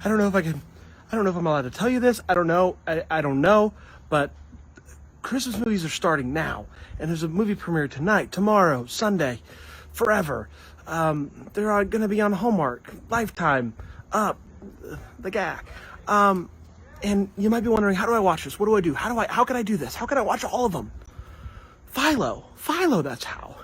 I don't know if I'm allowed to tell you this. I don't know. I don't know. But Christmas movies are starting now. And there's a movie premiere tonight, tomorrow, Sunday, forever. They're going to be on Hallmark, Lifetime, Up, the GAC. And you might be wondering, how do I watch this? What do I do? How can I do this? How can I watch all of them? Philo, that's how.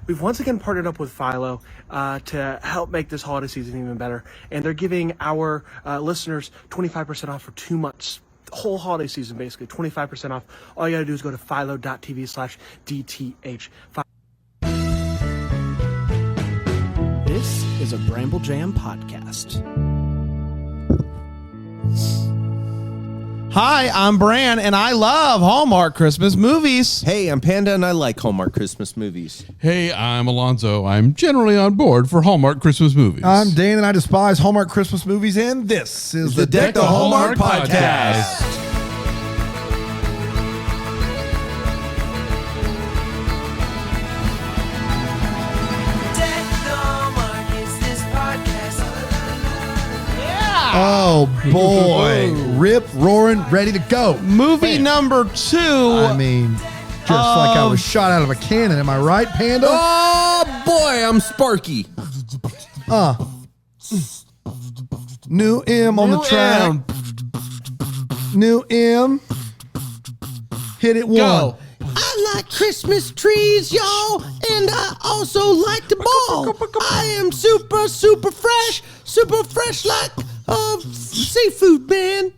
We've once again partnered up with Philo to help make this holiday season even better. And they're giving our listeners 25% off for 2 months. The whole holiday season, basically, 25% off. All you got to do is go to philo.tv/DTH. This is a Bramble Jam podcast. Hi, I'm Bran, and I love Hallmark Christmas movies. Hey, I'm Panda, and I like Hallmark Christmas movies. Hey, I'm Alonso. I'm generally on board for Hallmark Christmas movies. I'm Dan, and I despise Hallmark Christmas movies, and this is the Deck the Hallmark podcast. Oh, boy. Rip, roaring, ready to go. Movie number 2. I mean, just like I was shot out of a cannon. Am I right, Panda? Oh, boy, I'm Sparky. New M on the track. New M. Hit it one. Go. I like Christmas trees, y'all, and I also like the ball. I am super fresh like seafood, man.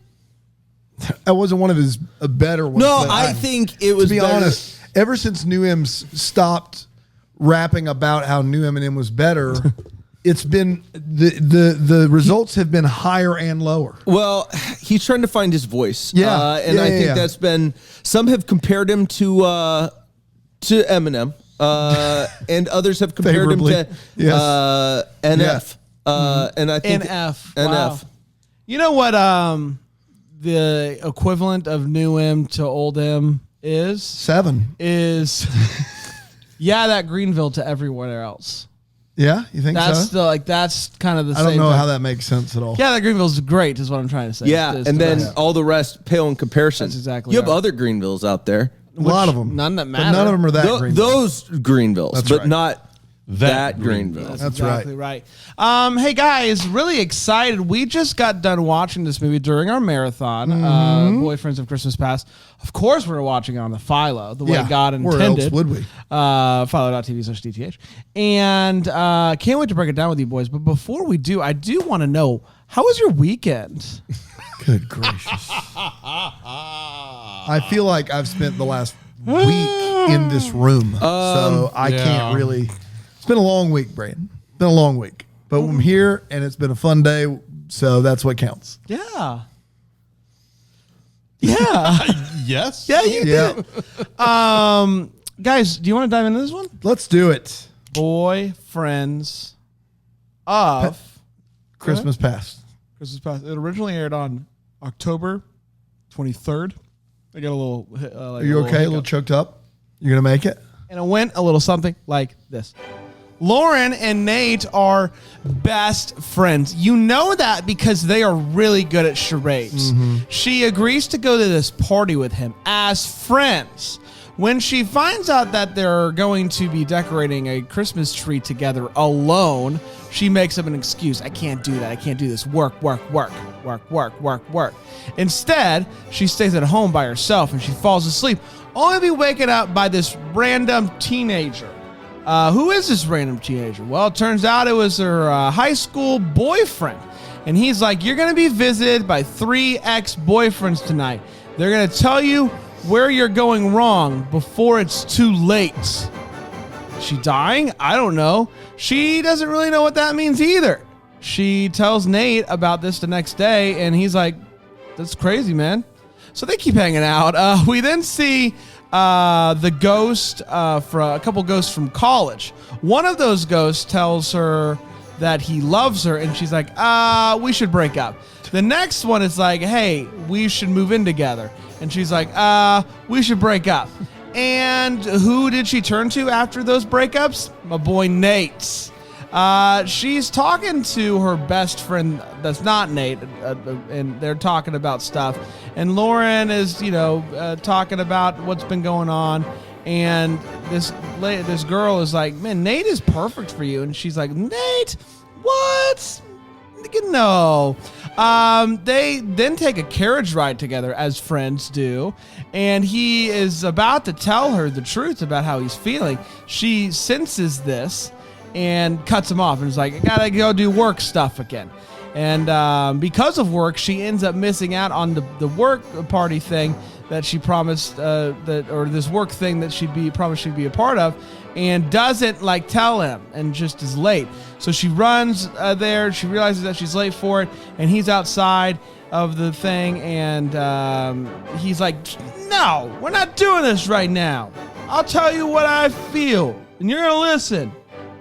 That wasn't one of his better ones. No, I think it was. To be honest, ever since New M's stopped rapping about how New M&M was better, it's been the results have been higher and lower. Well, he's trying to find his voice. Yeah, and I think that's been. Some have compared him to Eminem, and others have compared him to NF. And I think NF. NF. Wow. You know what the equivalent of new M to old M is? 7. Is that Greenville to everywhere else. Yeah, you think That's so? that's kind of the same. I don't know thing. how that makes sense at all. Yeah, that Greenville's great is what I'm trying to say. Yeah, and then all the rest pale in comparison. That's exactly You have right. other Greenvilles out there. A lot of them. None that But matter. none of them are that Greenville. Those Greenvilles, That's but right. not that Greenville. That's exactly right. Hey guys, really excited. We just got done watching this movie during our marathon, Boyfriends of Christmas Past. Of course, we were watching it on the Philo, the way God intended. Where else would we? Philo.tv/DTH. And can't wait to break it down with you boys. But before we do, I do want to know, how was your weekend? Good gracious. I feel like I've spent the last week in this room, so I can't really. It's been a long week, Brandon. Been a long week, but I'm here and it's been a fun day, so that's what counts. Yeah. Yes. Yeah, you Yeah, did. Guys, do you want to dive into this one? let's do it. Boyfriends of Christmas past. Christmas Past. It originally aired on October 23rd. I got a little. Are you okay? A little choked up? You gonna make it? And it went a little something like this. Lauren and Nate are best friends. You know that because they are really good at charades. She agrees to go to this party with him as friends. When she finds out that they're going to be decorating a Christmas tree together alone, she makes up an excuse. I can't do that. I can't do this. Work. Instead, she stays at home by herself and she falls asleep, only to be waken up by this random teenager. Who is this random teenager? Well, it turns out it was her high school boyfriend. And he's like, you're going to be visited by 3 ex-boyfriends tonight. They're going to tell you where you're going wrong before it's too late. Is she dying? I don't know. She doesn't really know what that means either. She tells Nate about this the next day, and he's like, that's crazy, man. So they keep hanging out. We then see the ghost for a couple ghosts from college. One of those ghosts tells her that he loves her, and she's like, we should break up. The next one is like, hey, we should move in together. And she's like, we should break up. And who did she turn to after those breakups? My boy Nate. She's talking to her best friend that's not Nate, and they're talking about stuff. And Lauren is, talking about what's been going on. And this girl is like, man, Nate is perfect for you. And she's like, Nate, what? No. They then take a carriage ride together, as friends do, and he is about to tell her the truth about how he's feeling. She senses this and cuts him off and is like, I gotta go do work stuff again. And because of work, she ends up missing out on the work party thing that she promised, or this work thing that promised she'd be a part of, and doesn't tell him, and just is late. So she runs there. She realizes that she's late for it, and he's outside of the thing, and he's like, "No, we're not doing this right now. I'll tell you what I feel, and you're gonna listen.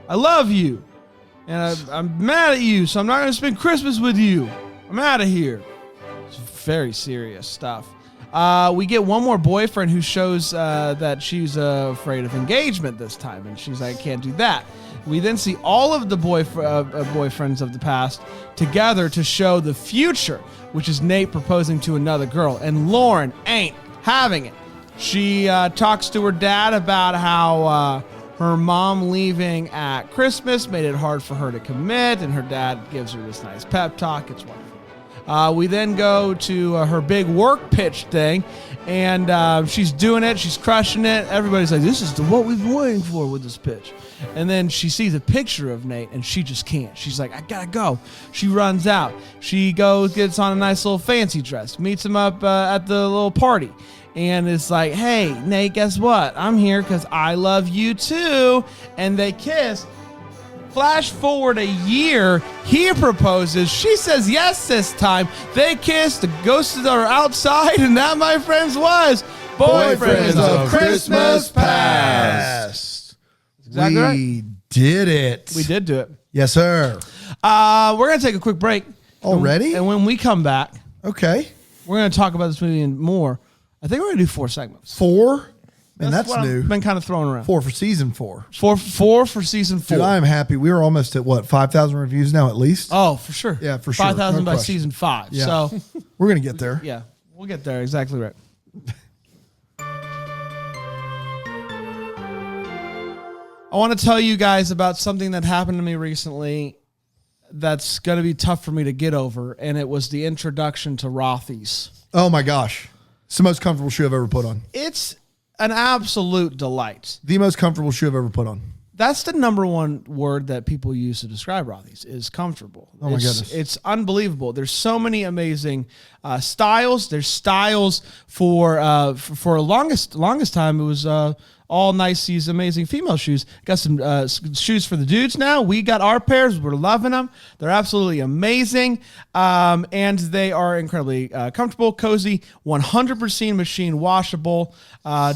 I love you, and I'm mad at you, so I'm not gonna spend Christmas with you. I'm out of here." It's very serious stuff. We get one more boyfriend who shows that she's afraid of engagement this time, and she's like, can't do that. We then see all of the boyfriends of the past together to show the future, which is Nate proposing to another girl, and Lauren ain't having it. She talks to her dad about how her mom leaving at Christmas made it hard for her to commit, and her dad gives her this nice pep talk. It's wonderful. We then go to her big work pitch thing, and she's doing it. She's crushing it. Everybody's like, this is what we've been waiting for with this pitch. And then she sees a picture of Nate, and she just can't. She's like, I gotta go. She runs out. She goes, gets on a nice little fancy dress, meets him up at the little party, and it's like, hey, Nate, guess what? I'm here because I love you too. And they kiss. Flash forward a year, he proposes. She says yes this time. They kiss. The ghosts are outside, and that, my friends, was Boyfriends of Christmas Past. Exactly we right. Did it. We did do it. Yes, sir. We're going to take a quick break. Already? And when we come back, okay, we're going to talk about this movie and more. I think we're going to do 4 segments. 4? Man, that's new. I've been kind of throwing around. 4 for season 4. 4 for season 4. Dude, I am happy. We are almost at, 5,000 reviews now at least? Oh, for sure. Yeah, for sure. 5,000 by season 5. Yeah. So we're going to get there. Yeah, we'll get there. Exactly right. I want to tell you guys about something that happened to me recently that's going to be tough for me to get over, and it was the introduction to Rothy's. Oh, my gosh. It's the most comfortable shoe I've ever put on. It's an absolute delight. The most comfortable shoe I've ever put on. That's the number one word that people use to describe Rothy's is comfortable. Oh, my goodness. It's unbelievable. There's so many amazing styles. There's styles for longest time. It was all nice, these amazing female shoes. Got some shoes for the dudes now. We got our pairs. We're loving them. They're absolutely amazing. And they are incredibly comfortable, cozy, 100% machine washable,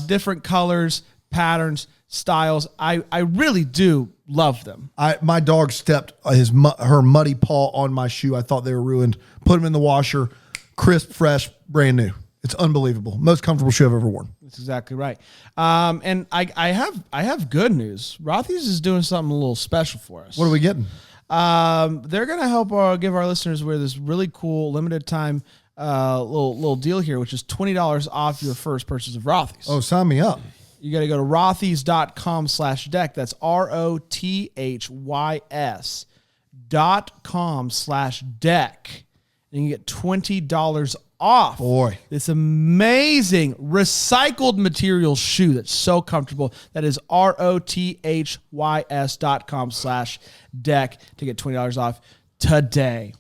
different colors, patterns, styles. I really do love them. My dog stepped her muddy paw on my shoe. I thought they were ruined. Put them in the washer. Crisp, fresh, brand new. It's unbelievable. Most comfortable shoe I've ever worn. That's exactly right. And I have good news. Rothy's is doing something a little special for us. What are we getting? They're going to help give our listeners with this really cool limited time little deal here, which is $20 off your first purchase of Rothy's. Oh, sign me up. You got to go to rothys.com/deck. That's ROTHYS.com/deck. And you get $20 off. Boy. This amazing recycled material shoe that's so comfortable. That is ROTHYS.com/deck to get $20 off today.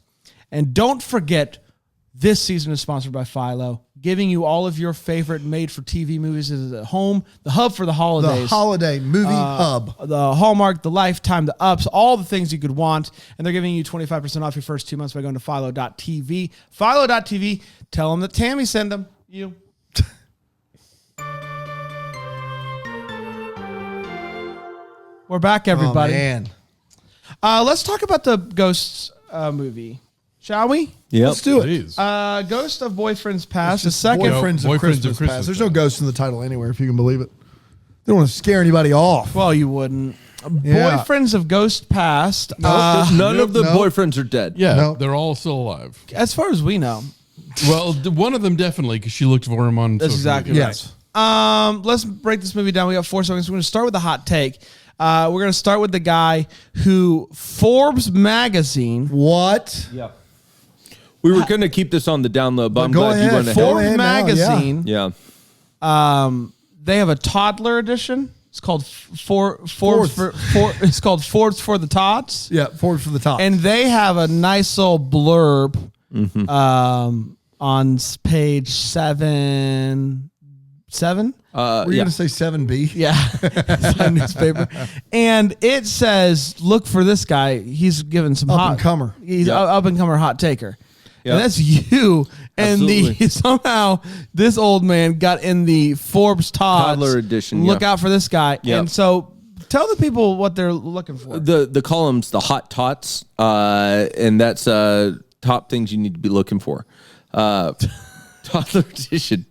And don't forget, this season is sponsored by Philo, giving you all of your favorite made-for-TV movies as a home, the hub for the holidays. The holiday movie hub. The Hallmark, the Lifetime, the Ups, all the things you could want. And they're giving you 25% off your first 2 months by going to philo.tv. Philo.tv. Tell them that Tammy sent them. You. We're back, everybody. Oh, man. Let's talk about the Ghosts movie. Shall we? Yep. Let's do it. Please. Ghost of Boyfriends Past. The second. Boyfriends of Christmas Past. There's no ghosts in the title anywhere, if you can believe it. They don't want to scare anybody off. Well, you wouldn't. Yeah. Boyfriends of Ghost Past. None of the nope. boyfriends are dead. Yeah, No. they're all still alive. As far as we know. Well, one of them definitely, because she looked for him on. That's social exactly media. Yes. Let's break this movie down. We got 4 seconds. We're going to start with the hot take. We're going to start with the guy who Forbes magazine. What? Yeah. We were going to keep this on the down low, but I'm Go glad you ahead. went ahead. Go Forbes ahead now, magazine. Yeah. They have a toddler edition. It's called Forbes for it's called Forbes for the Tots. Yeah, forward for the top. And they have a nice little blurb on page 7. Were you going to say 7B? Yeah, it's a newspaper, and it says, "Look for this guy. He's given some hot Up-and-comer. He's Yep. up and comer hot taker." Yep. And that's you. And Absolutely. somehow this old man got in the Forbes Toddler edition, Look yeah. out for this guy. Yep. And so tell the people what they're looking for. The column's the hot tots, and that's top things you need to be looking for. Toddler edition.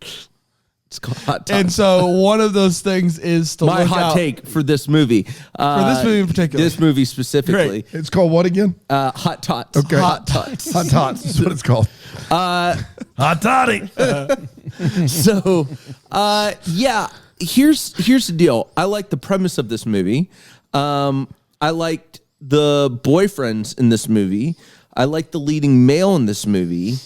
It's called hot tots. And so one of those things is to My look hot out take for this movie. for this movie in particular. This movie specifically. It's called what again? Hot tots. Okay. Hot tots. Hot Tots is what it's called. Hot Toddy. So, yeah, here's the deal. I like the premise of this movie. I liked the boyfriends in this movie. I like the leading male in this movie.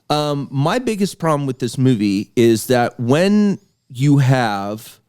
My biggest problem with this movie is that when you have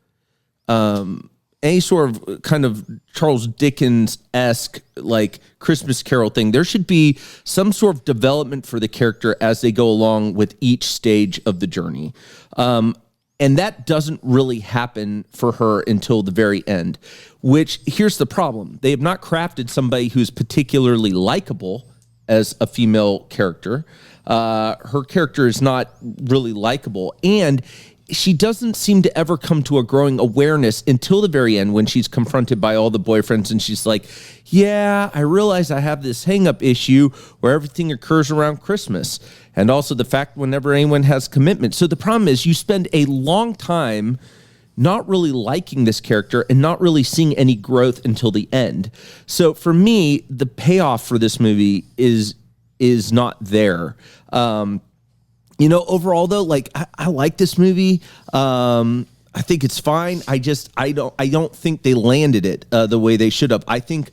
any sort of kind of Charles Dickens-esque like Christmas Carol thing, there should be some sort of development for the character as they go along with each stage of the journey. And that doesn't really happen for her until the very end, which here's the problem. They have not crafted somebody who's particularly likable as a female character. Her character is not really likable, and she doesn't seem to ever come to a growing awareness until the very end when she's confronted by all the boyfriends and she's like, yeah, I realize I have this hang-up issue where everything occurs around Christmas, and also the fact whenever anyone has commitment. So the problem is you spend a long time not really liking this character and not really seeing any growth until the end. So for me, the payoff for this movie is not there. Overall though, like I like this movie. I think it's fine. I don't think they landed it the way they should have. I think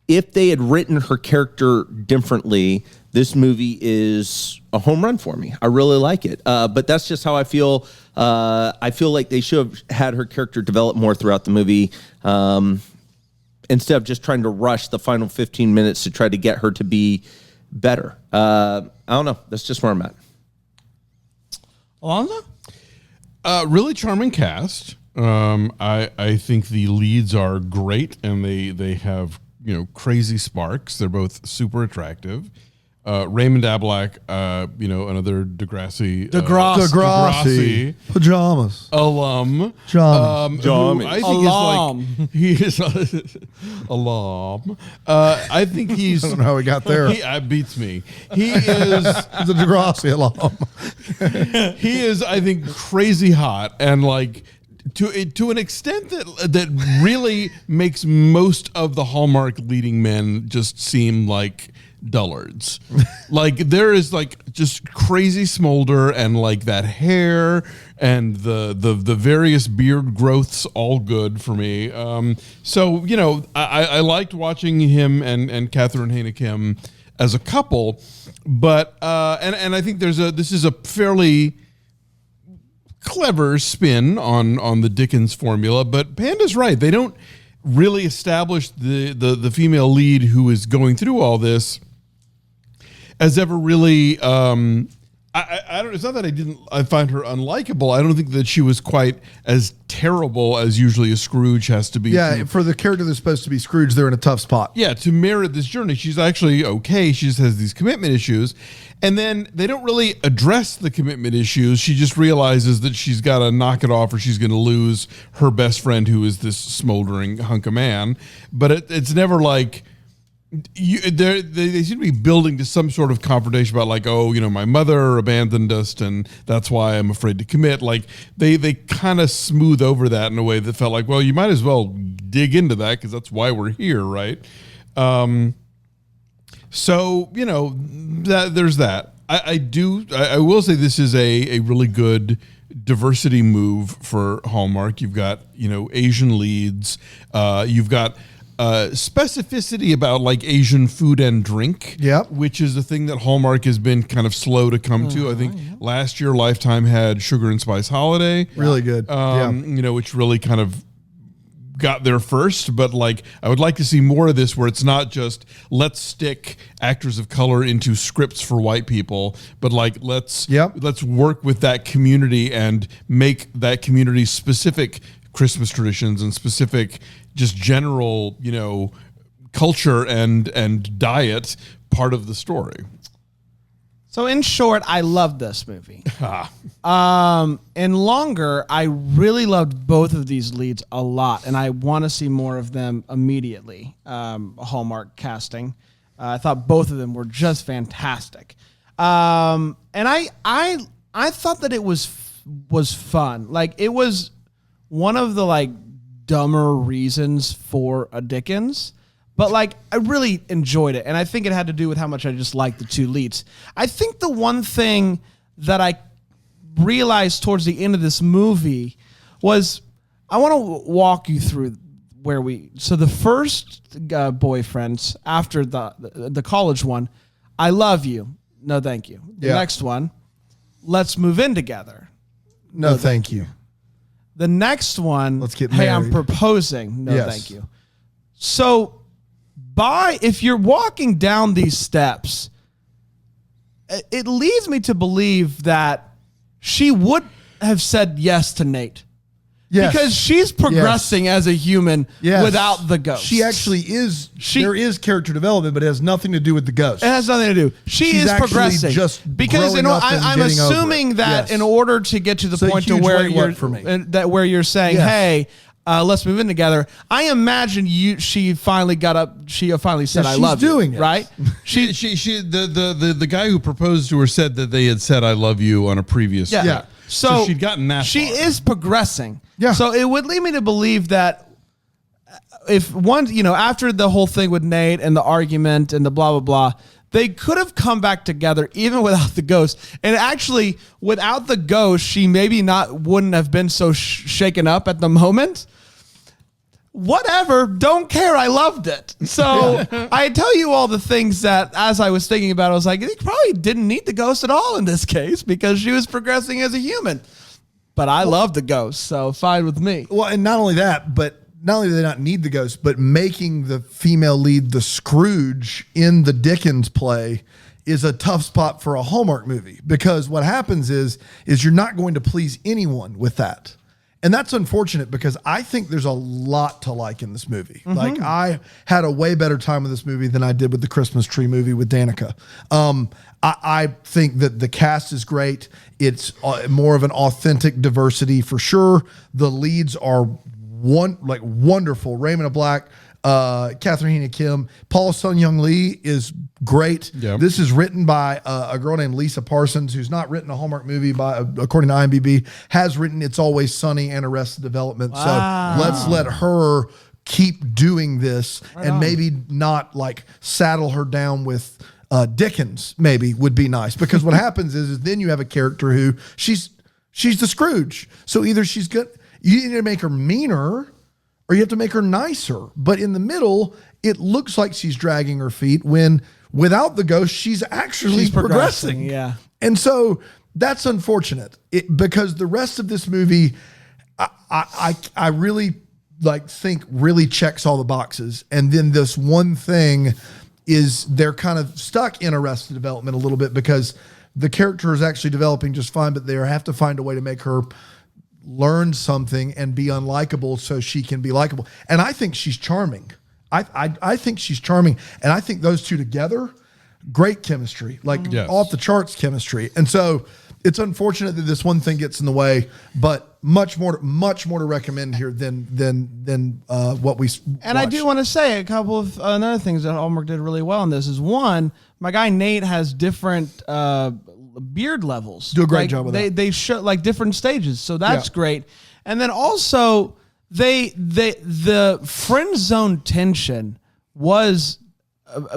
if they had written her character differently, this movie is a home run for me. I really like it. But that's just how I feel. I feel like they should have had her character develop more throughout the movie. Instead of just trying to rush the final 15 minutes to try to get her to be better. I don't know. That's just where I'm at. Alonso? Really charming cast. I think the leads are great, and they have crazy sparks. They're both super attractive. Raymond Ablack, another Degrassi. Pajamas. alum. John. Who I think Alum. he is alum. I think he's. I don't know how we got there. He beats me. He is. He's a Degrassi alum. He is, I think, crazy hot, and like to an extent that really makes most of the Hallmark leading men just seem like dullards. Like there is like just crazy smolder and like that hair and the various beard growths, all good for me. So I liked watching him and Catherine Hayne-Kim as a couple, but and I think this is a fairly clever spin on the Dickens formula, but Panda's right. They don't really establish the female lead who is going through all this as ever really. I don't. It's not that I find her unlikable. I don't think that she was quite as terrible as usually a Scrooge has to be. Yeah, for the character that's supposed to be Scrooge, they're in a tough spot. Yeah, to merit this journey, she's actually okay. She just has these commitment issues. And then they don't really address the commitment issues. She just realizes that she's got to knock it off or she's going to lose her best friend, who is this smoldering hunk of man. But it's never like, They seem to be building to some sort of confrontation about like, oh, my mother abandoned us and that's why I'm afraid to commit. Like they kind of smooth over that in a way that felt like, well, you might as well dig into that because that's why we're here, right? So there's that. I will say this is a really good diversity move for Hallmark. You've got Asian leads. You've got specificity about like Asian food and drink, which is a thing that Hallmark has been kind of slow to come to. I think last year Lifetime had Sugar and Spice Holiday, really good, which really kind of got there first. But like, I would like to see more of this, where it's not just let's stick actors of color into scripts for white people, but like let's work with that community and make that community specific Christmas traditions and specific just general, culture and diet part of the story. So in short, I loved this movie. In longer, I really loved both of these leads a lot, and I want to see more of them immediately. Hallmark casting. I thought both of them were just fantastic. And I thought that it was fun. Like, it was one of the like dumber reasons for a Dickens, but like I really enjoyed it, and I think it had to do with how much I just liked the two leads. I think the one thing that I realized towards the end of this movie was, I want to walk you through so the first boyfriends after the college one, I love you, no thank you. The next one, let's move in together, no thank you. The next one, let's get hey, married. I'm proposing. No, thank you. So, if you're walking down these steps, it leads me to believe that she would have said yes to Nate. Yes. Because she's progressing as a human without the ghost. She actually is. There is character development, but it has nothing to do with the ghost. It has nothing to do. She's progressing. Just because I'm assuming that in order to get to the point to where you're saying, hey, let's move in together. I imagine she finally got up. She finally said, "I love you." She's doing it, right? The guy who proposed to her said that they had said, "I love you" on a previous. Yeah. So she'd gotten that. She is progressing. Yeah. So it would lead me to believe that if after the whole thing with Nate and the argument and the blah, blah, blah, they could have come back together even without the ghost. And actually, without the ghost, she maybe wouldn't have been so shaken up at the moment. Whatever, don't care. I loved it. So I tell you all the things that, as I was thinking about it, I was like, they probably didn't need the ghost at all in this case because she was progressing as a human. But I love the ghost, so fine with me. Well, and not only that, but not only do they not need the ghost, but making the female lead the Scrooge in the Dickens play is a tough spot for a Hallmark movie, because what happens is you're not going to please anyone with that. And that's unfortunate, because I think there's a lot to like in this movie. Mm-hmm. Like, I had a way better time with this movie than I did with the Christmas Tree movie with Danica. I think that the cast is great. It's more of an authentic diversity for sure. The leads are wonderful. Raymond Black, Catherine Hina Kim, Paul Sun Young Lee is great. Yep. This is written by a girl named Lisa Parsons, who's not written a Hallmark movie according to IMDb, has written It's Always Sunny and Arrested Development. Wow. So let's let her keep doing this, and maybe not like saddle her down with Dickens. Maybe would be nice, because what happens is then you have a character who she's the Scrooge. So either she's good, you either make her meaner, or you have to make her nicer. But in the middle, it looks like she's dragging her feet, when without the ghost, she's actually progressing. Yeah. And so that's unfortunate, because the rest of this movie, I really think really checks all the boxes. And then this one thing is they're kind of stuck in Arrested Development a little bit, because the character is actually developing just fine, but they have to find a way to make her learn something and be unlikable so she can be likable. And I think she's charming. I think she's charming. And I think those two together, great chemistry, off the charts chemistry. And so it's unfortunate that this one thing gets in the way, but much more to recommend here than what we. And I do want to say a couple of another things that Hallmark did really well in this is one, my guy Nate has different beard levels. Do a great job with that. They show like different stages, so that's great. And then also the friend zone tension was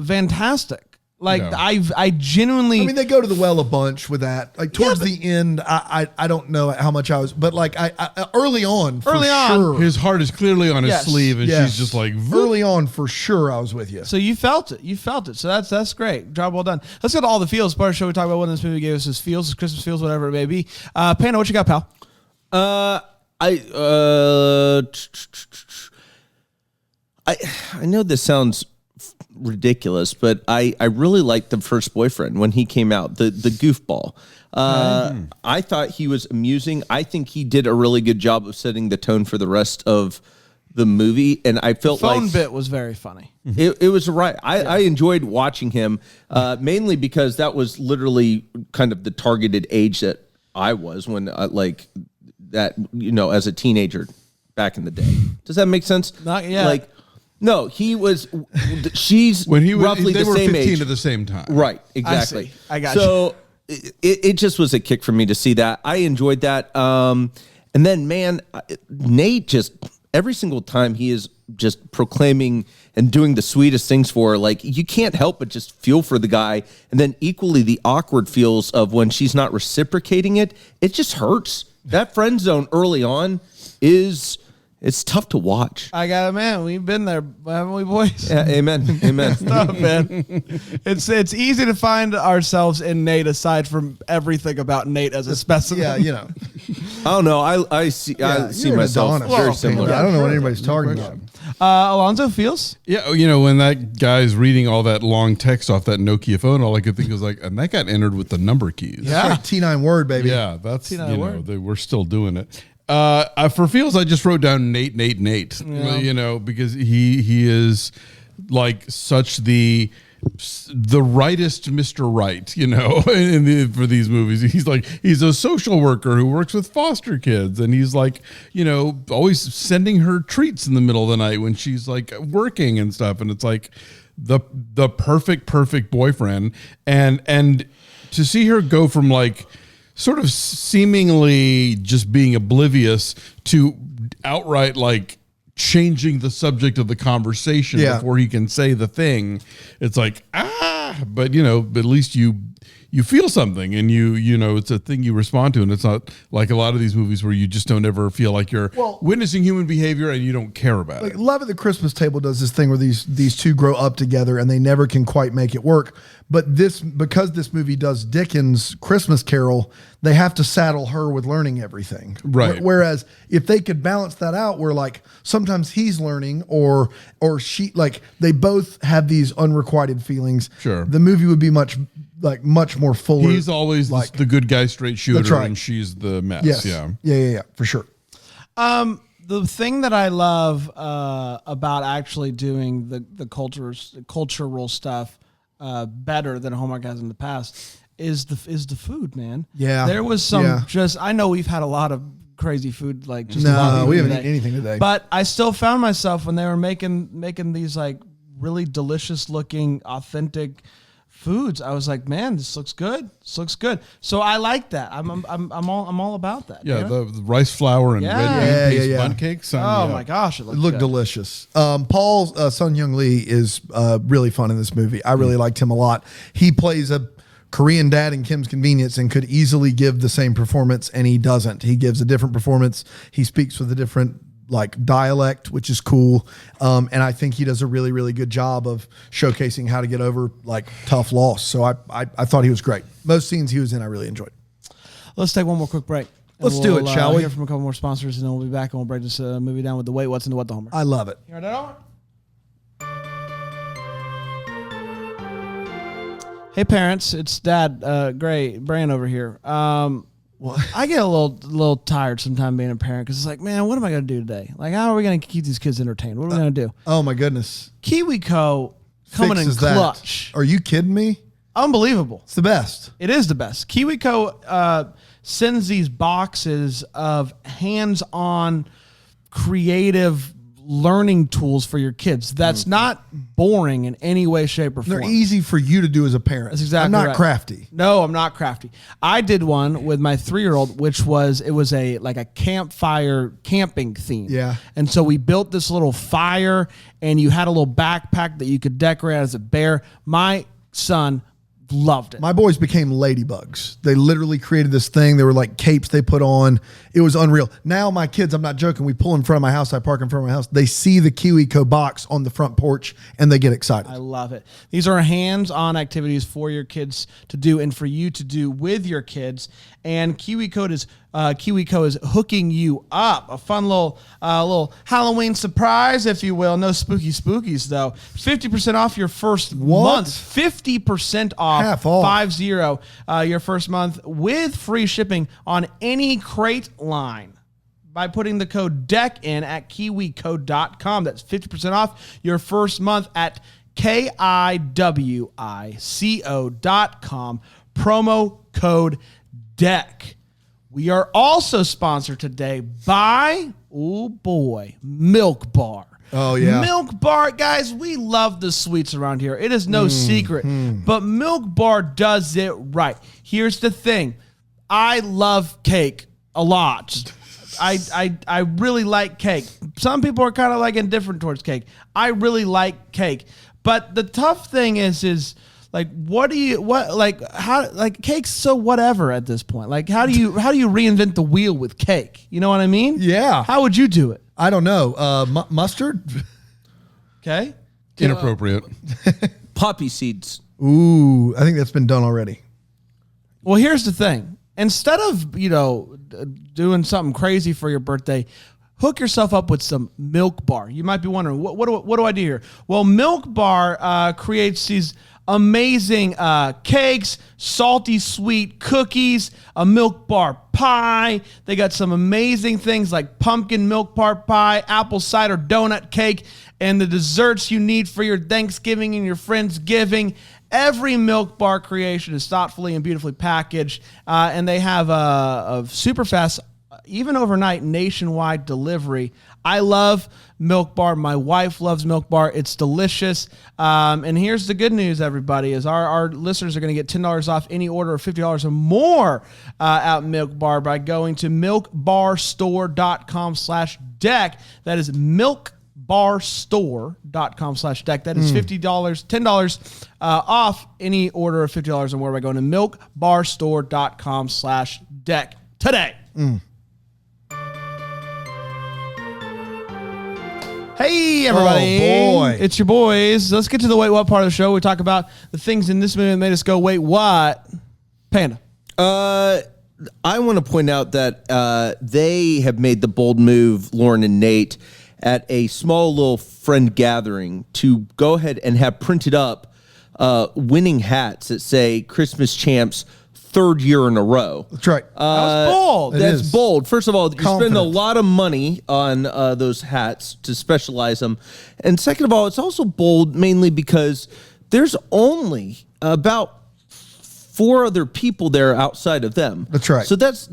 fantastic. Like I genuinely. I mean, they go to the well a bunch with that. Like towards the end, I don't know how much I was, but like I early on, sure. His heart is clearly on his sleeve, and she's just like early on for sure. I was with you. So you felt it. So that's great. Job well done. Let's get to all the feels. Part of the show we talk about what this movie gave us his feels, his Christmas feels, whatever it may be. Pano, what you got, pal? I know this sounds ridiculous, but I really liked the first boyfriend when he came out, the goofball. I thought he was amusing. I think he did a really good job of setting the tone for the rest of the movie, and I felt the phone like bit was very funny. It was right. I enjoyed watching him, mainly because that was literally kind of the targeted age that I was when like that, as a teenager back in the day. Does that make sense? Not yet. Like, no, he was. She's when he was roughly they the were same 15 age at the same time. Right, exactly. I got so it just was a kick for me to see that. I enjoyed that. And then, man, Nate just every single time he is just proclaiming and doing the sweetest things for her. Like, you can't help but just feel for the guy. And then equally the awkward feels of when she's not reciprocating it. It just hurts. That friend zone early on it's tough to watch. I got it, man. We've been there, haven't we, boys? Yeah, amen. Amen. Stuff, man. It's easy to find ourselves in Nate aside from everything about Nate as a specimen. Yeah, I don't know. I see myself very similar. I don't know what anybody's talking about. Alonso feels? Yeah, when that guy's reading all that long text off that Nokia phone, all I could think was like, and that got entered with the number keys. Yeah. Like T9 word, baby. Yeah, that's, T9 word. we're still doing it. For feels, I just wrote down Nate, because he is like such the rightest Mr. Right, for these movies. He's a social worker who works with foster kids, and he's like, always sending her treats in the middle of the night when she's like working and stuff. And it's like the perfect boyfriend. And to see her go from like sort of seemingly just being oblivious to outright like changing the subject of the conversation before he can say the thing. It's like, but at least you feel something, and it's a thing you respond to, and it's not like a lot of these movies where you just don't ever feel like you're witnessing human behavior and you don't care about it. Love at the Christmas Table does this thing where these two grow up together and they never can quite make it work. But because this movie does Dickens' Christmas Carol, they have to saddle her with learning everything. Right. Whereas if they could balance that out, where like sometimes he's learning or she, like they both have these unrequited feelings. Sure. The movie would be much more fuller. He's always like the good guy, straight shooter, right. and she's the mess. Yes. Yeah, for sure. The thing that I love about actually doing the cultural stuff better than Hallmark has in the past is the food, man. Yeah, there was some I know we've had a lot of crazy food, like just we haven't eaten anything today. But I still found myself when they were making these like really delicious looking, authentic foods. I was like, man, this looks good. So I like that. I'm all about that. Yeah, the rice flour and red bean paste bun cakes. My gosh, it looked delicious. Paul's Sun Young Lee is really fun in this movie. I really liked him a lot. He plays a Korean dad in Kim's Convenience and could easily give the same performance, and he doesn't. He gives a different performance. He speaks with a different dialect, which is cool. And I think he does a really, really good job of showcasing how to get over tough loss. So I thought he was great. Most scenes he was in, I really enjoyed. Let's take one more quick break. Let's do it, shall we? Hear from a couple more sponsors, and then we'll be back and we'll break this movie down with the wait, what's into what the Hallmark. I love it. You heard that all? Hey parents, it's Dad, Brian over here. I get a little tired sometimes being a parent because it's like, man, what am I going to do today? Like, how are we going to keep these kids entertained? What are we going to do? Oh my goodness. KiwiCo coming in clutch. Are you kidding me? Unbelievable. It's the best. It is the best. KiwiCo sends these boxes of hands-on creative learning tools for your kids. That's not boring in any way, shape, or form. They're easy for you to do as a parent. That's exactly I'm not right. crafty. No, I'm not crafty. I did one with my 3-year-old, which was a campfire camping theme. Yeah. And so we built this little fire, and you had a little backpack that you could decorate as a bear. My son loved it. My boys became ladybugs. They literally created this thing. They were like capes they put on. It was unreal. Now my kids, I'm not joking, we pull in front of my house, I park in front of my house. They see the KiwiCo box on the front porch and they get excited. I love it. These are hands-on activities for your kids to do and for you to do with your kids. And KiwiCo is hooking you up. A fun little Halloween surprise, if you will. No spookies though. 50% off your first month. 50% off. Half off. 50 your first month with free shipping on any crate line by putting the code DECK in at kiwico.com. That's 50% off your first month at KIWICO.com. Promo code DECK. We are also sponsored today by, Milk Bar. Oh, yeah. Milk Bar, guys, we love the sweets around here. It is no secret, but Milk Bar does it right. Here's the thing. I love cake a lot. I really like cake. Some people are kind of like indifferent towards cake. I really like cake. But the tough thing is like, cake's so whatever at this point. Like, how do you reinvent the wheel with cake? You know what I mean? Yeah. How would you do it? I don't know. Mustard? Okay. Inappropriate. Poppy seeds. Ooh, I think that's been done already. Well, here's the thing. Instead of, doing something crazy for your birthday, hook yourself up with some Milk Bar. You might be wondering, what do I do here? Well, Milk Bar creates these amazing cakes, salty sweet cookies, a Milk Bar pie. They got some amazing things like pumpkin Milk Bar pie, apple cider donut cake, and the desserts you need for your Thanksgiving and your Friendsgiving. Every Milk Bar creation is thoughtfully and beautifully packaged, and they have a super fast, even overnight, nationwide delivery. I love Milk Bar. My wife loves Milk Bar. It's delicious. And here's the good news, everybody, is our listeners are going to get $10 off any order of $50 or more at Milk Bar by going to milkbarstore.com/deck. That is milkbarstore.com/deck. That is $10 off any order of $50 or more by going to milkbarstore.com/deck today. Hey, everybody. Oh, boy. It's your boys. Let's get to the Wait What part of the show. We talk about the things in this movie that made us go, wait, what? Panda. I want to point out that they have made the bold move, Lauren and Nate, at a small little friend gathering to go ahead and have printed up winning hats that say Christmas Champs 3rd year in a row. That's right. That was bold. That's is. bold. First of all, you spend a Confident. lot of money on those hats to specialize them. And second of all, it's also bold mainly because there's only about 4 other people there outside of them. That's right. So that's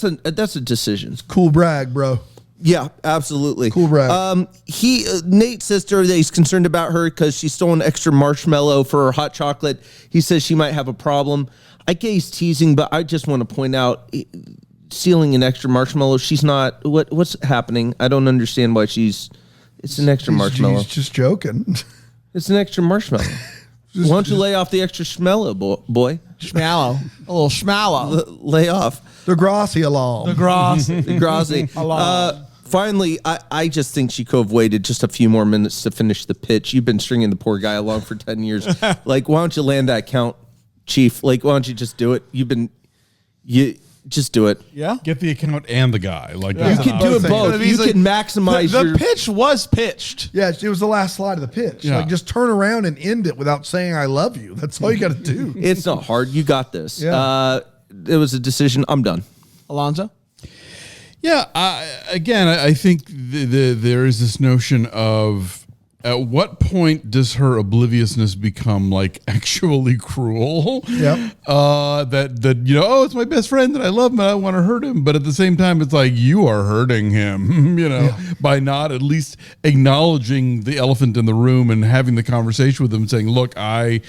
a decision. Cool brag, bro. Yeah, absolutely. Cool brag. Nate says to her that he's concerned about her because she stole an extra marshmallow for her hot chocolate. He says she might have a problem. I get he's teasing, but I just want to point out, stealing an extra marshmallow, she's not, what's happening? I don't understand why it's an extra marshmallow. He's just joking. It's an extra marshmallow. Why don't you lay off the extra schmello, boy? Schmallow. A little schmallow. Lay off. The Grassi alarm. The grass. Grazi. Finally, I just think she could have waited just a few more minutes to finish the pitch. You've been stringing the poor guy along for 10 years. Like, why don't you land that count, Chief? Like, why don't you just do it? Just do it. Yeah. Get the account and the guy. Like You that's can an do it option. both. You can maximize The your... pitch was pitched. Yeah, it was the last slide of the pitch. Yeah. Like, just turn around and end it without saying I love you. That's all you got to do. It's not hard. You got this. Yeah. It was a decision. I'm done. Alonso? Yeah, I think there is this notion of at what point does her obliviousness become like actually cruel? Yep. That oh, it's my best friend and I love him and I want to hurt him, but at the same time, it's like you are hurting him, by not at least acknowledging the elephant in the room and having the conversation with him, saying, "Look, I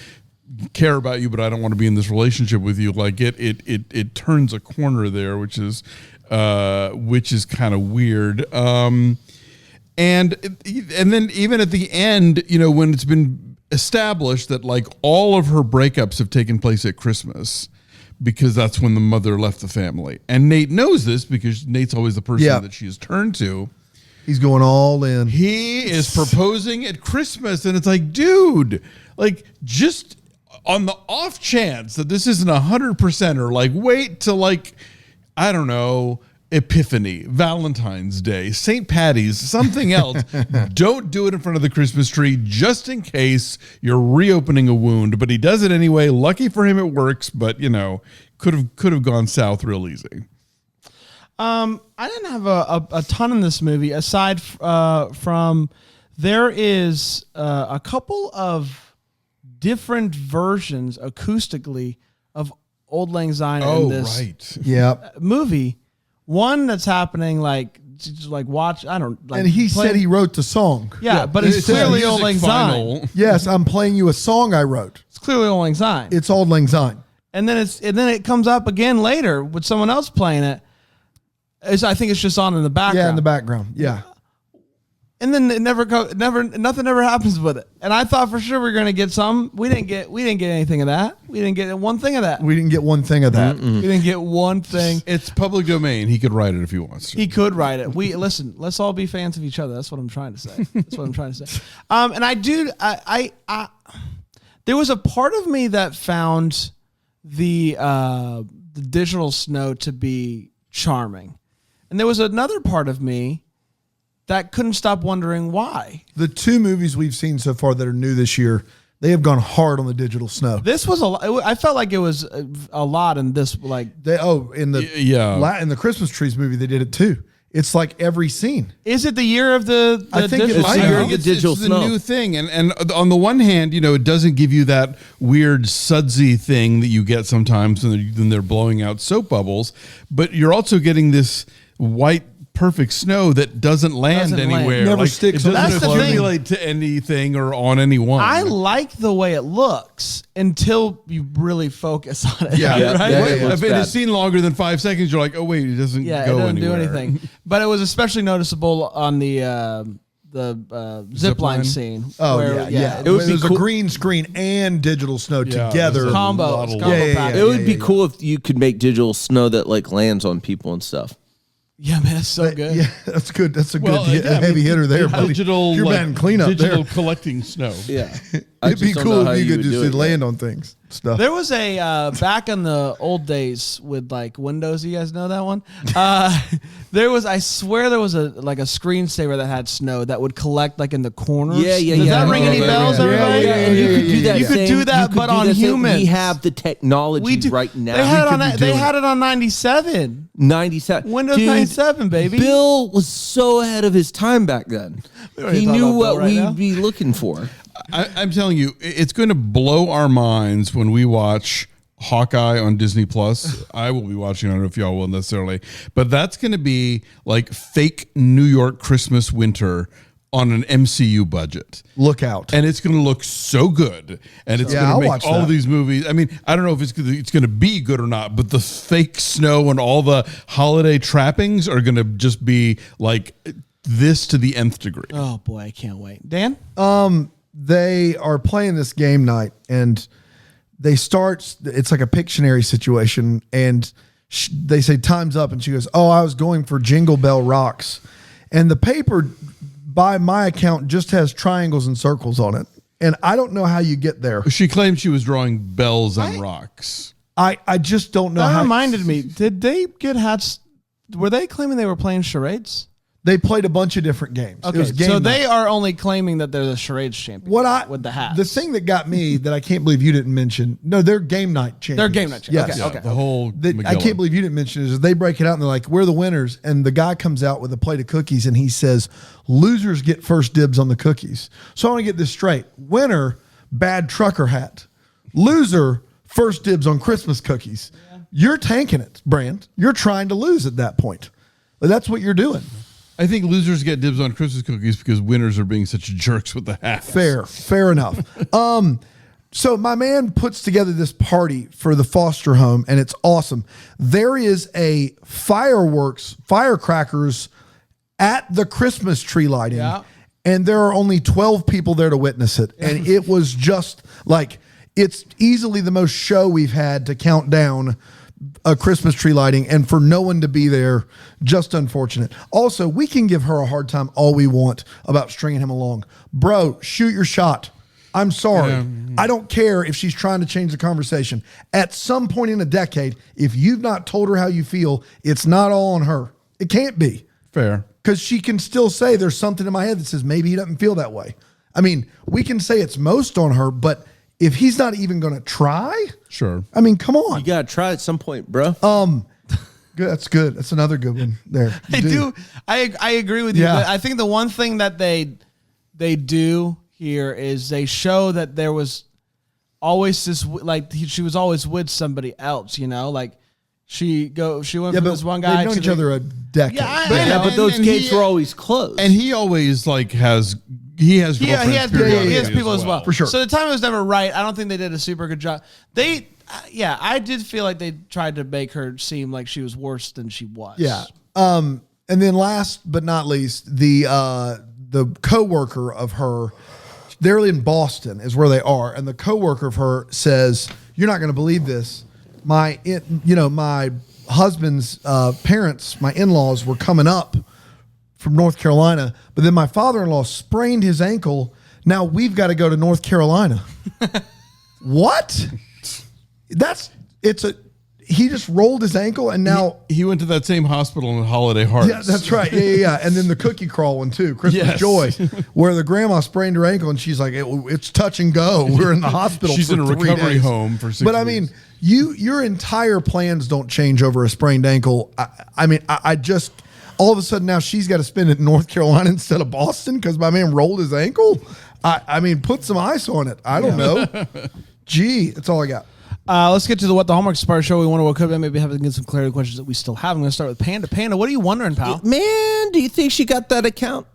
care about you, but I don't want to be in this relationship with you." Like it turns a corner there, which is kind of weird. And then even at the end, when it's been established that like all of her breakups have taken place at Christmas because that's when the mother left the family. And Nate knows this because Nate's always the person that she has turned to. He's going all in. He is proposing at Christmas, and it's like, dude, like just on the off chance that this isn't 100%, or like wait till like, I don't know, Epiphany, Valentine's Day, St. Patty's, something else. Don't do it in front of the Christmas tree just in case you're reopening a wound. But he does it anyway. Lucky for him, it works. But could have gone south real easy. I didn't have a ton in this movie aside from there is a couple of different versions acoustically of Auld Lang Syne in this movie. One that's happening like watch. I don't like. And he said he wrote the song. Yeah, but it's clearly Auld Lang Syne. Yes, I'm playing you a song I wrote. It's clearly Auld Lang Syne. It's Auld Lang Syne. And then it comes up again later with someone else playing it. I think it's just on in the background. Yeah, in the background. Yeah. And then it nothing ever happens with it. And I thought for sure we were going to get some. We didn't get anything of that. We didn't get one thing of that. We didn't get one thing of that. We didn't get one thing. It's public domain. He could write it if he wants to. He could write it. Listen, let's all be fans of each other. That's what I'm trying to say. And I there was a part of me that found the digital snow to be charming. And there was another part of me that couldn't stop wondering why. The two movies we've seen so far that are new this year, they have gone hard on the digital snow. This was I felt like it was a lot in this. Like in the Christmas trees movie, they did it too. It's like every scene. Is it the year of the I think digital it's snow? the year of the digital it's snow. the new thing. And on the one hand, it doesn't give you that weird sudsy thing that you get sometimes when they're blowing out soap bubbles. But you're also getting this white perfect snow that doesn't land anywhere. Never sticks. It doesn't That's the thing. accumulate to anything or on anyone. I like the way it looks until you really focus on it. Yeah. right. If it is seen longer than 5 seconds, you're like, oh wait, it doesn't Yeah, go it doesn't anywhere. do anything. But it was especially noticeable on the zip line line? scene. Oh where, yeah. It would be was cool. a green screen and digital snow Yeah, together. it was a Combo lot. package. It would be cool if you could make digital snow that like lands on people and stuff. Yeah, man, it's so good. Yeah, that's good. That's a Well, good heavy hitter there, buddy. Digital, You're batting cleanup digital there. collecting snow. Yeah. It'd be cool if you could just land on things. Stuff. There was a back in the old days with like Windows. You guys know that one? I swear there was a screensaver that had snow that would collect like in the corners. Yeah. Does that ring any bells, everybody? You could do that. You could do that, but on humans. We have the technology right now. They had it on 97. 97. Windows Dude, 97, baby. Bill was so ahead of his time back then. already He talking knew about what Bill right we'd now. be looking for. I'm telling you, it's going to blow our minds when we watch Hawkeye on Disney Plus. I will be watching. I don't know if y'all will necessarily, but that's going to be like fake New York Christmas winter on an MCU budget. Look out. And it's going to look so good. And it's I'll going to watch make all that. of these movies. I mean, I don't know if it's going to be good or not, but the fake snow and all the holiday trappings are going to just be like this to the nth degree. Oh boy, I can't wait. Dan? They are playing this game night and it's like a Pictionary situation. And they say time's up. And she goes, oh, I was going for Jingle Bell Rocks. And the paper, by my account, just has triangles and circles on it. And I don't know how you get there. She claimed she was drawing bells and rocks. I just don't know That how. reminded me. Did they get hats? Were they claiming they were playing charades? They played a bunch of different games. It Okay, was game so night. they are only claiming that they're the charades champion. With the hats. The thing that got me that I can't believe you didn't mention. No, they're game night champions. They're game night champions. Yes. Okay. The whole I Magilla. can't believe you didn't mention is they break it out and they're like, we're the winners. And the guy comes out with a plate of cookies and he says, losers get first dibs on the cookies. So I want to get this straight. Winner, bad trucker hat. Loser, first dibs on Christmas cookies. Yeah. You're tanking it, Brand. You're trying to lose at that point. That's what you're doing. I think losers get dibs on Christmas cookies because winners are being such jerks with the hats. Fair enough. So my man puts together this party for the foster home, and it's awesome. There is a firecrackers at the Christmas tree lighting, and there are only 12 people there to witness it. And it was just like, it's easily the most show we've had to count down a Christmas tree lighting, and for no one to be there, just unfortunate. Also, we can give her a hard time all we want about stringing him along. Bro, shoot your shot. I'm sorry. Yeah. I don't care if she's trying to change the conversation. At some point in a decade, if you've not told her how you feel, it's not all on her. It can't be. Fair. Because she can still say there's something in my head that says maybe he doesn't feel that way. I mean, we can say it's most on her, but if he's not even going to try, Sure. I mean, come on. You gotta try at some point, bro. Good. That's good. That's another good one there. I agree with you. Yeah. But I think the one thing that they do here is they show that there was always this, like, she was always with somebody else, you know, like she went from this one guy. They've known to each the- other a decade. Yeah, I know. But those and gates he- were always closed. And he always like has girlfriends he has periodically people as as well. For sure. So the timing was never right. I don't think they did a super good job. I did feel like they tried to make her seem like she was worse than she was. Yeah. And then last but not least, the coworker of her, they're in Boston is where they are, and the coworker of her says, "You're not going to believe this. My husband's parents, my in-laws, were coming up from North Carolina, but then my father-in-law sprained his ankle. Now we've got to go to North Carolina." What? He just rolled his ankle, and now he went to that same hospital in Holiday Hearts. yeah, that's right. Yeah. And then the cookie crawl one too, Christmas Yes. Joy, where the grandma sprained her ankle, and she's like, "It's touch and go. We're in the hospital. She's for in a 3 recovery days." home for 6 But I weeks. mean, your entire plans don't change over a sprained ankle. I just all of a sudden now she's got to spend it in North Carolina instead of Boston because my man rolled his ankle. I mean, put some ice on it. I don't know. Gee, that's all I got. Let's get to the What the Hallmark Inspired Show. We wonder what could be. Maybe have to get some clarity questions that we still have. I'm going to start with Panda. Panda, what are you wondering, pal? Man, do you think she got that account?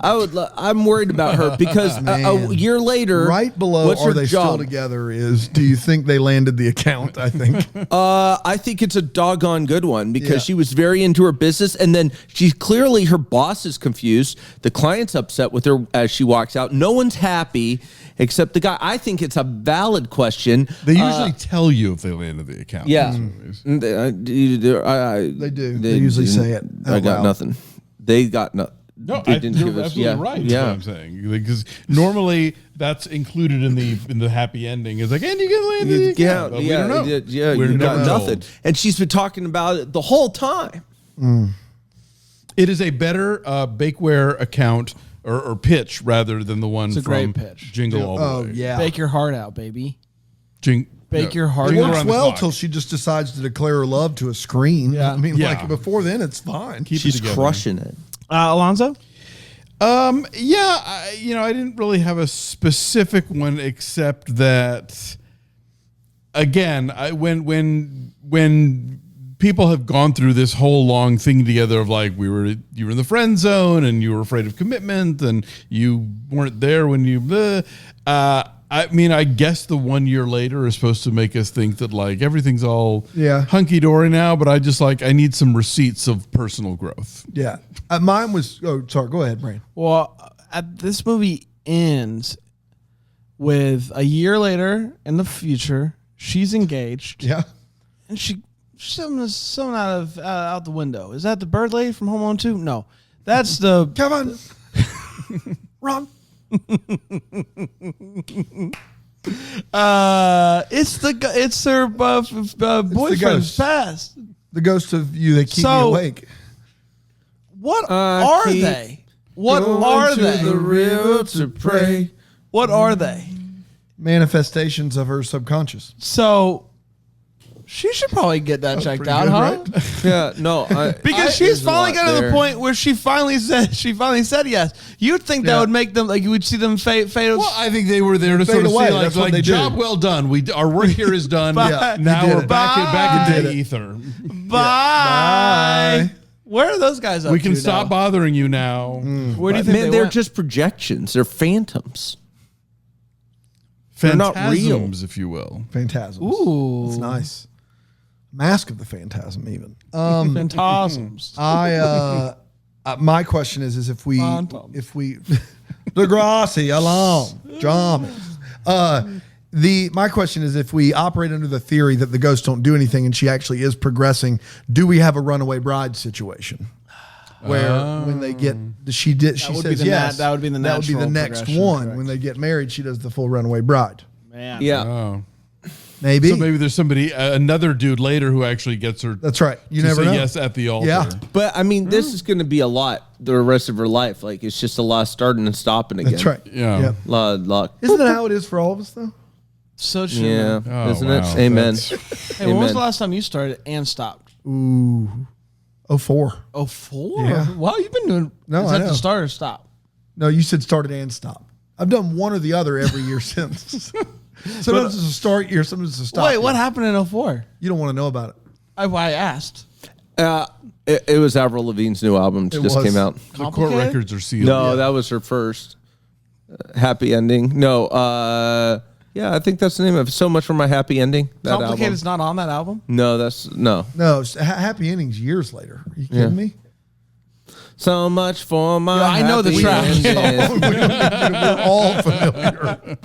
I'm worried about her because a Man. year later, Right below, what's are her they still job? together? Is do you think they landed the account? I think. I think it's a doggone good one because Yeah. she was very into her business, and then she's clearly her boss is confused. The client's upset with her as she walks out. No one's happy except the guy. I think it's a valid question. They usually tell you if they landed the account. Yeah, in these movies. They do. They usually say it I out got loud. nothing. They got nothing. No, They didn't you're give us- absolutely yeah, right. Is yeah. what I'm saying, because normally that's included in the happy ending. It's like, and you get landed the Yeah, account. But yeah, we don't know. yeah. We're You got never nothing, told. and she's been talking about it the whole time. It is a better bakeware account or pitch rather than the one a from great pitch. Jingle All the Oh Way. yeah. Bake your heart out, baby. Bake your heart It Jingle works around the well clock. till she just decides to declare her love to a screen. Yeah. I mean, Yeah. like before then, it's fine. Keep it She's together. crushing it. Alonso? Yeah, I didn't really have a specific one except that again, when people have gone through this whole long thing together of like you were in the friend zone and you were afraid of commitment and you weren't there when you I mean, I guess the 1 year later is supposed to make us think that like everything's all hunky dory now, but I just I need some receipts of personal growth. Yeah. Mine was. Oh, sorry. Go ahead, Brain. Well, this movie ends with a year later in the future. She's engaged, Yeah. and she's something out the window. Is that the bird lady from Home Alone 2? No, that's the Come on. Wrong. it's her boyfriend's ghost. past. The ghost of you that keep So- me awake. What I are keep they? What Going are to they? the river to pray. What are they? Manifestations of her subconscious. So she should probably get that checked pretty out, good, huh? right? Yeah, no, Because she's finally got to the point where she finally said yes. You'd think that Yeah. would make them like you would see them fade. Well, I think they were there to Fade sort of away. say That's what they do. job well done. Our work here is done. Bye. Now You did we're it. back in Bye. the ether. Bye. Where are those guys up We can to stop now? bothering you now. Where do you think Man, they they're went? just projections. They're phantoms. They're not real. Phantasms, if you will. Phantasms. Ooh. That's nice. Mask of the Phantasm, even. Phantasms. My question is if we Phantom. Degrassi, along, John. My question is if we operate under the theory that the ghosts don't do anything and she actually is progressing, do we have a runaway bride situation? Where when they get she would be says the yes. that would be the that would be the natural next progression, one. correct. When they get married, she does the full runaway bride. Man. Yeah. Oh. Maybe. So maybe there's somebody, another dude later who actually gets her That's right. You to never say know. yes at the altar. Yeah. But I mean, this is going to be a lot the rest of her life. Like it's just a lot of starting and stopping again. That's right. Yeah. Lot of luck. Isn't that how it is for all of us though? So true. Yeah, Oh, isn't wow. it? Amen. Hey, when was Amen. the last time you started and stopped? Ooh. 04. Oh, 4? Yeah. Wow, you've been doing. No, is I that know. the start or stop? No, you said started and stop. I've done one or the other every year since. Sometimes it's a start year, sometimes it's a stop. Wait, year. what happened in 04? You don't want to know about it. I asked. It was Avril Lavigne's new album It just was. came out. The court Complicated? records are sealed. No, that was her first happy ending. No, yeah, I think that's the name of it. So Much for My Happy Ending. That Complicated's album. not on that album? No, that's no. No, it's Happy Endings years later. Are you kidding me? So much for my. Yeah, I know the happy track. ending. We're all familiar.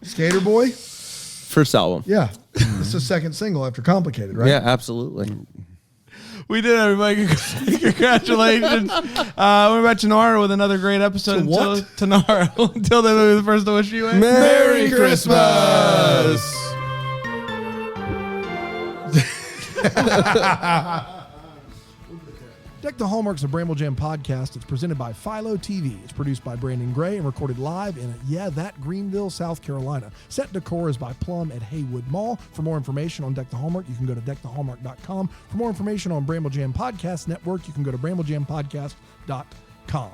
Skater Boy? First album. Yeah. It's the second single after Complicated, right? Yeah, absolutely. We did, everybody. Congratulations. We're back tomorrow with another great episode. To what? Tomorrow. Until then, we'll be the first to wish you a Merry Christmas. Deck the Hallmark's a Bramble Jam podcast. It's presented by Philo TV. It's produced by Brandon Gray and recorded live in, Greenville, South Carolina. Set decor is by Plum at Haywood Mall. For more information on Deck the Hallmark, you can go to deckthehallmark.com. For more information on Bramble Jam Podcast Network, you can go to bramblejampodcast.com.